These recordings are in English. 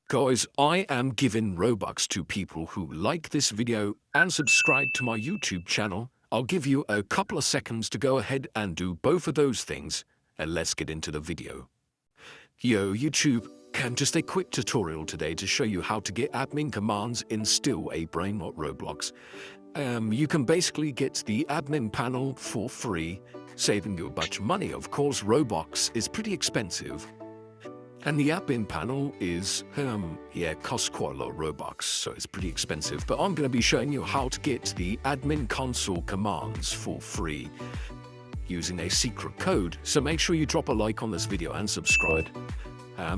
Guys, I am giving Robux to people who like this video and subscribe to my YouTube channel. I'll give you a couple of seconds to go ahead and do both of those things, and let's get into the video. Yo, YouTube, just a quick tutorial today to show you how to get admin commands in Still a Brainrot Roblox. You can basically get the admin panel for free, saving you a bunch of money. Of course, Roblox is pretty expensive. And the admin panel is, costs quite a lot of Robux, so it's pretty expensive. But I'm going to be showing you how to get the admin console commands for free using a secret code. So make sure you drop a like on this video and subscribe.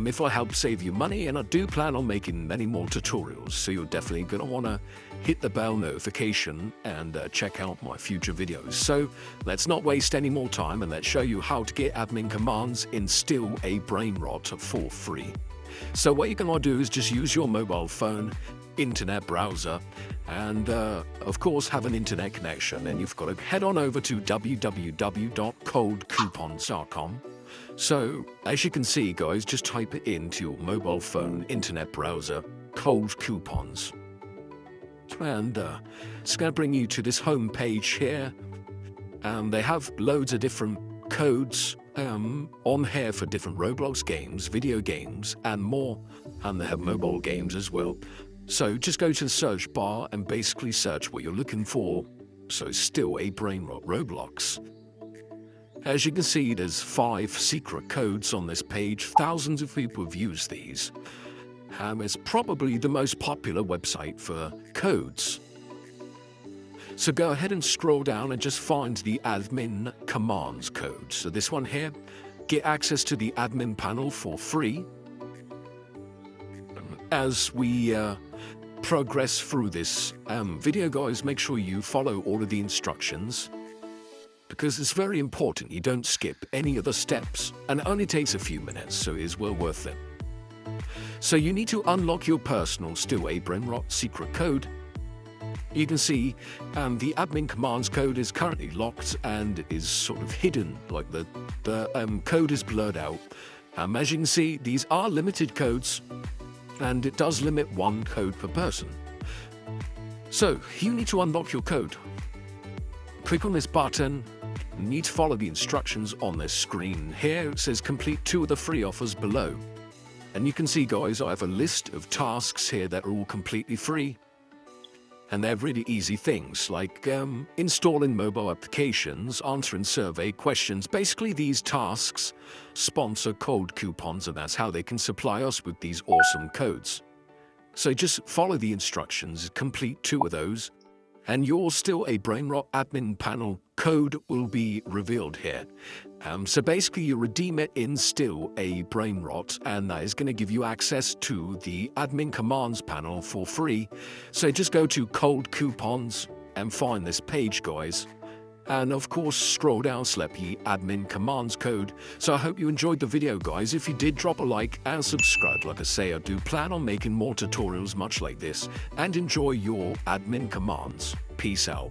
If I help save you money, and I do plan on making many more tutorials, so you're definitely going to want to hit the bell notification and check out my future videos. So let's not waste any more time and let's show you how to get admin commands in Still a Brainrot for free. So what you're going to do is just use your mobile phone, internet browser, and of course have an internet connection, and you've got to head on over to www.coldcoupons.com. So, as you can see, guys, just type it into your mobile phone internet browser, cold coupons. And it's going to bring you to this home page here. And they have loads of different codes on here for different Roblox games, video games, and more. And they have mobile games as well. So just go to the search bar and basically search what you're looking for. So, Still a Brainrot Roblox. As you can see, there's 5 secret codes on this page. Thousands of people have used these. It's probably the most popular website for codes. So go ahead and scroll down and just find the admin commands code. So this one here, get access to the admin panel for free. As we progress through this video, guys, make sure you follow all of the instructions, because it's very important you don't skip any of the steps, and it only takes a few minutes, so it is well worth it. So you need to unlock your personal Still a Brainrot secret code. You can see the admin commands code is currently locked and is sort of hidden, like the code is blurred out. As you can see, these are limited codes, and it does limit 1 code per person. So you need to unlock your code. Click on this button. You need to follow the instructions on this screen. Here it says complete 2 of the free offers below. And you can see, guys, I have a list of tasks here that are all completely free. And they're really easy things like installing mobile applications, answering survey questions. Basically, these tasks sponsor cold coupons, and that's how they can supply us with these awesome codes. So just follow the instructions, complete 2 of those, and your Still a Brainrot admin panel code will be revealed here. So basically you redeem it in Still a Brainrot, and that is going to give you access to the admin commands panel for free. So just go to Cold Coupons and find this page, guys. And of course, scroll down, select the admin commands code. So I hope you enjoyed the video, guys. If you did, drop a like and subscribe. Like I say, I do plan on making more tutorials much like this, and enjoy your admin commands. Peace out.